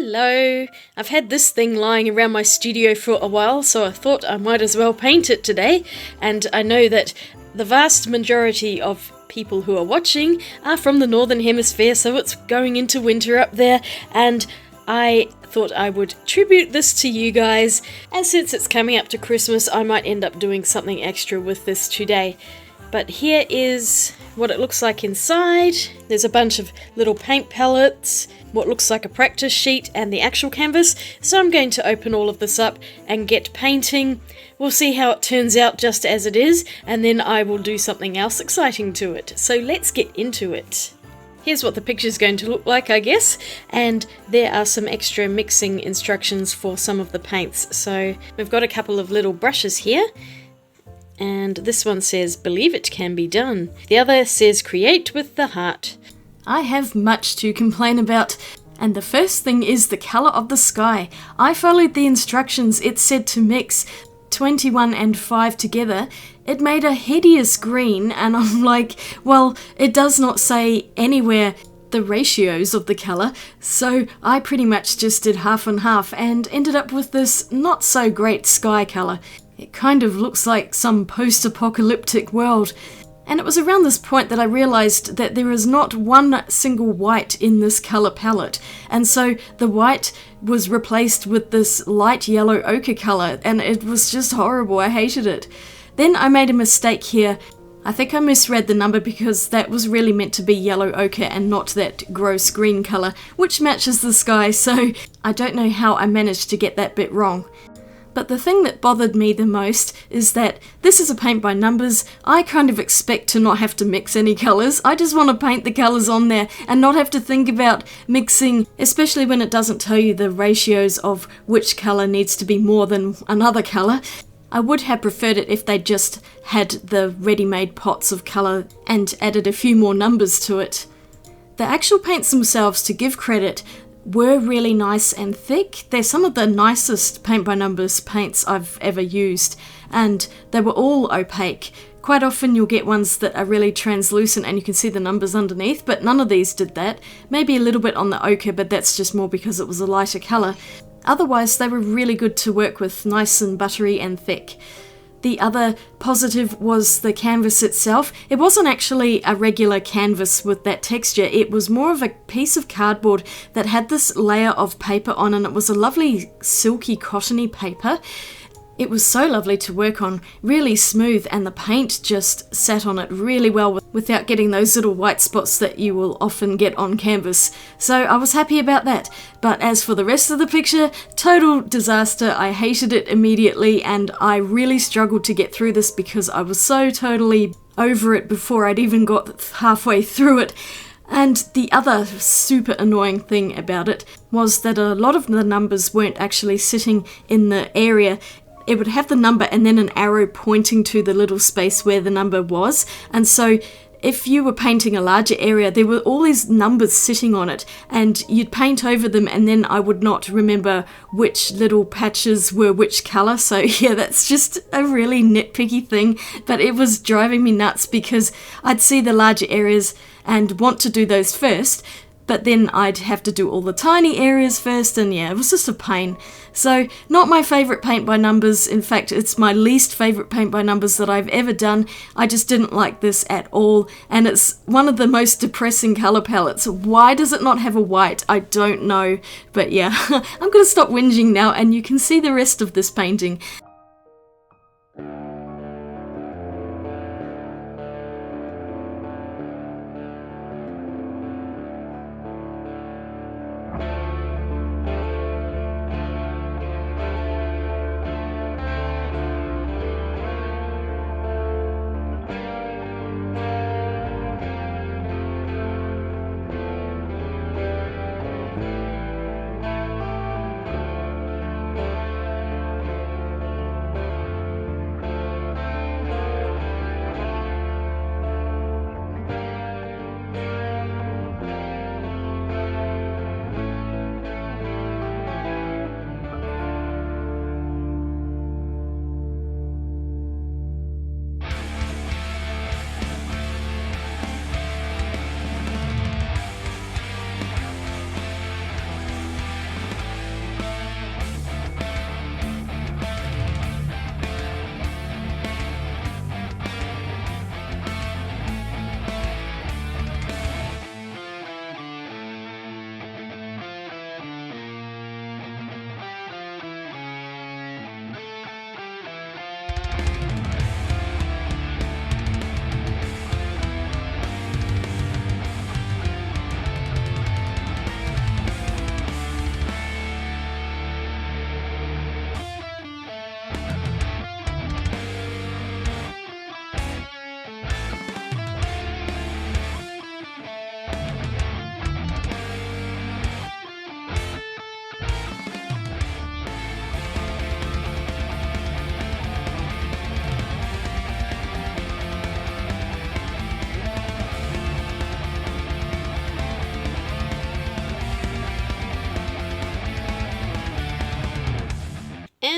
Hello! I've had this thing lying around my studio for a while, so I thought I might as well paint it today, and I know that the vast majority of people who are watching are from the Northern Hemisphere, so it's going into winter up there, and I thought I would tribute this to you guys, and since it's coming up to Christmas, I might end up doing something extra with this today. But here is what it looks like inside. There's a bunch of little paint palettes, what looks like a practice sheet, and the actual canvas. So I'm going to open all of this up and get painting. We'll see how it turns out just as it is, and then I will do something else exciting to it. So let's get into it. Here's what the picture's going to look like, I guess, and there are some extra mixing instructions for some of the paints. So we've got a couple of little brushes here. And this one says, "Believe it can be done." The other says, "Create with the heart." I have much to complain about, and the first thing is the colour of the sky. I followed the instructions. It said to mix 21 and 5 together. It made a hideous green, and I'm like, well, it does not say anywhere the ratios of the colour, so I pretty much just did half and half and ended up with this not so great sky colour. It kind of looks like some post-apocalyptic world. And it was around this point that I realised that there is not one single white in this colour palette. And so the white was replaced with this light yellow ochre colour, and it was just horrible. I hated it. Then I made a mistake here. I think I misread the number because that was really meant to be yellow ochre and not that gross green colour, which matches the sky, so I don't know how I managed to get that bit wrong. But the thing that bothered me the most is that this is a paint by numbers. I kind of expect to not have to mix any colours. I just want to paint the colours on there and not have to think about mixing, especially when it doesn't tell you the ratios of which colour needs to be more than another colour. I would have preferred it if they just had the ready-made pots of colour and added a few more numbers to it. The actual paints themselves, to give credit, were really nice and thick. They're some of the nicest paint by numbers paints I've ever used, and they were all opaque. Quite often you'll get ones that are really translucent and you can see the numbers underneath, but none of these did that. Maybe a little bit on the ochre, but that's just more because it was a lighter colour. Otherwise they were really good to work with, nice and buttery and thick. The other positive was the canvas itself. It wasn't actually a regular canvas with that texture. It was more of a piece of cardboard that had this layer of paper on, and it was a lovely silky cottony paper. It was so lovely to work on, really smooth, and the paint just sat on it really well without getting those little white spots that you will often get on canvas. So I was happy about that. But as for the rest of the picture, total disaster. I hated it immediately, and I really struggled to get through this because I was so totally over it before I'd even got halfway through it. And the other super annoying thing about it was that a lot of the numbers weren't actually sitting in the area. It would have the number and then an arrow pointing to the little space where the number was. And so if you were painting a larger area, there were all these numbers sitting on it, and you'd paint over them, and then I would not remember which little patches were which colour. So yeah, that's just a really nitpicky thing, but it was driving me nuts because I'd see the larger areas and want to do those first, but then I'd have to do all the tiny areas first, and yeah, it was just a pain. So, not my favourite paint by numbers. In fact, it's my least favourite paint by numbers that I've ever done. I just didn't like this at all, and it's one of the most depressing colour palettes. Why does it not have a white? I don't know. But yeah, I'm going to stop whinging now, and you can see the rest of this painting.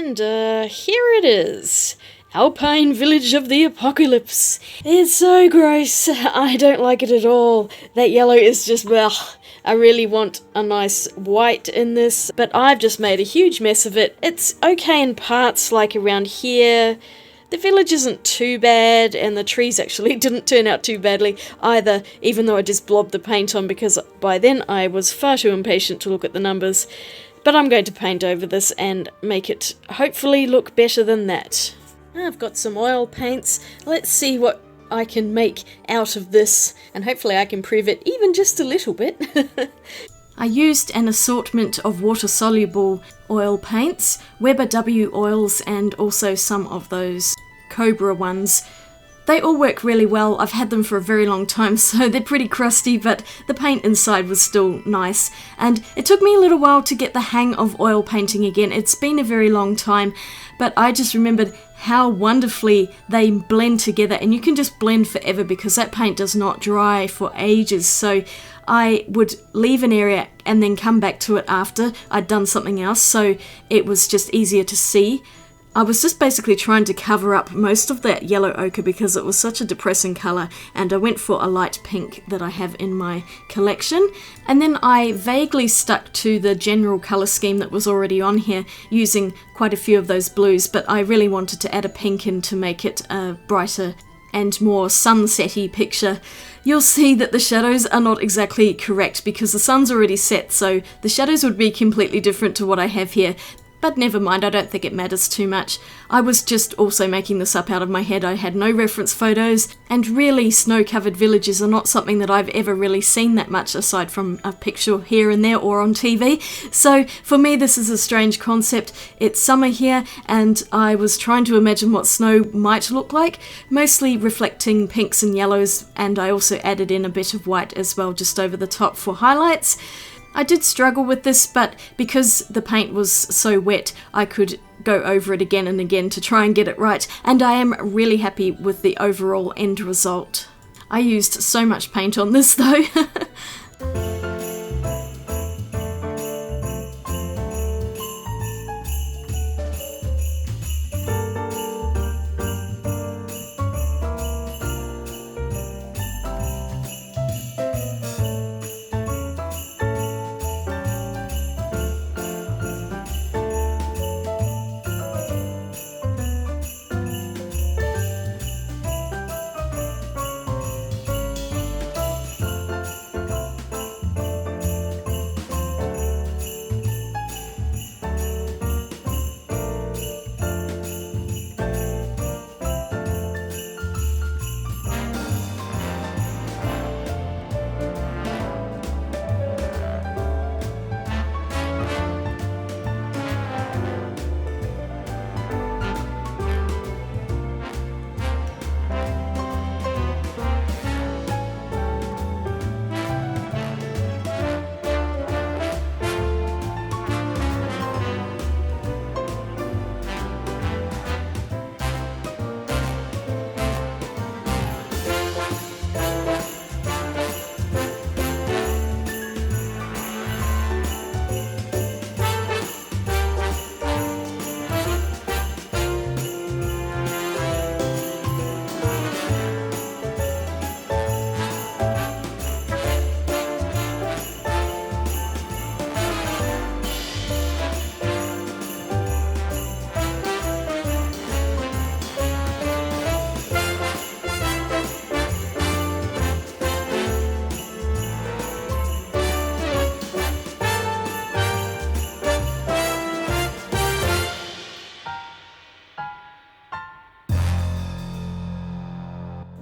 And here it is. Alpine Village of the Apocalypse. It's so gross. I don't like it at all. That yellow is just, ugh. I really want a nice white in this, but I've just made a huge mess of it. It's okay in parts, like around here. The village isn't too bad, and the trees actually didn't turn out too badly either, even though I just blobbed the paint on because by then I was far too impatient to look at the numbers. But I'm going to paint over this and make it hopefully look better than that. I've got some oil paints. Let's see what I can make out of this, and hopefully I can improve it even just a little bit. I used an assortment of water-soluble oil paints, Weber W oils, and also some of those Cobra ones. They all work really well. I've had them for a very long time, so they're pretty crusty, but the paint inside was still nice. And it took me a little while to get the hang of oil painting again. It's been a very long time, but I just remembered how wonderfully they blend together, and you can just blend forever because that paint does not dry for ages. So I would leave an area and then come back to it after I'd done something else, so it was just easier to see. I was just basically trying to cover up most of that yellow ochre because it was such a depressing colour, and I went for a light pink that I have in my collection. And then I vaguely stuck to the general colour scheme that was already on here, using quite a few of those blues, but I really wanted to add a pink in to make it a brighter and more sunsetty picture. You'll see that the shadows are not exactly correct because the sun's already set, so the shadows would be completely different to what I have here. But never mind, I don't think it matters too much. I was just also making this up out of my head. I had no reference photos, and really snow-covered villages are not something that I've ever really seen that much aside from a picture here and there or on TV. So for me this is a strange concept. It's summer here and I was trying to imagine what snow might look like, mostly reflecting pinks and yellows, and I also added in a bit of white as well just over the top for highlights. I did struggle with this, but because the paint was so wet, I could go over it again and again to try and get it right, and I am really happy with the overall end result. I used so much paint on this though.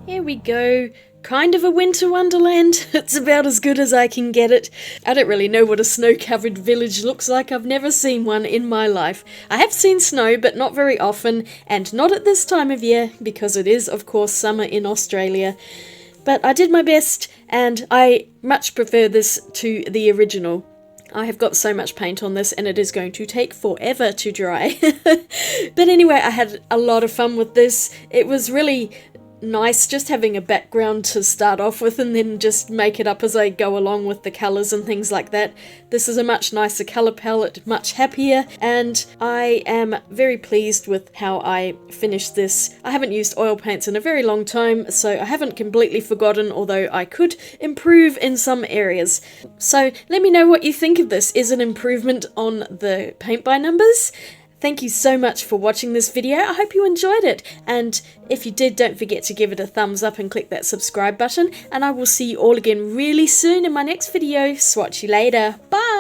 Here we go. Kind of a Winter Wonderland. It's about as good as I can get it. I don't really know what a snow-covered village looks like. I've never seen one in my life. I have seen snow, but not very often, and not at this time of year, because it is, of course, summer in Australia. But I did my best, and I much prefer this to the original. I have got so much paint on this, and it is going to take forever to dry. But anyway, I had a lot of fun with this. It was really nice just having a background to start off with and then just make it up as I go along with the colours and things like that. This is a much nicer colour palette, much happier, and I am very pleased with how I finished this. I haven't used oil paints in a very long time, so I haven't completely forgotten, although I could improve in some areas. So let me know what you think of this. Is it an improvement on the paint by numbers? Thank you so much for watching this video. I hope you enjoyed it. And if you did, don't forget to give it a thumbs up and click that subscribe button. And I will see you all again really soon in my next video. Swatch you later. Bye!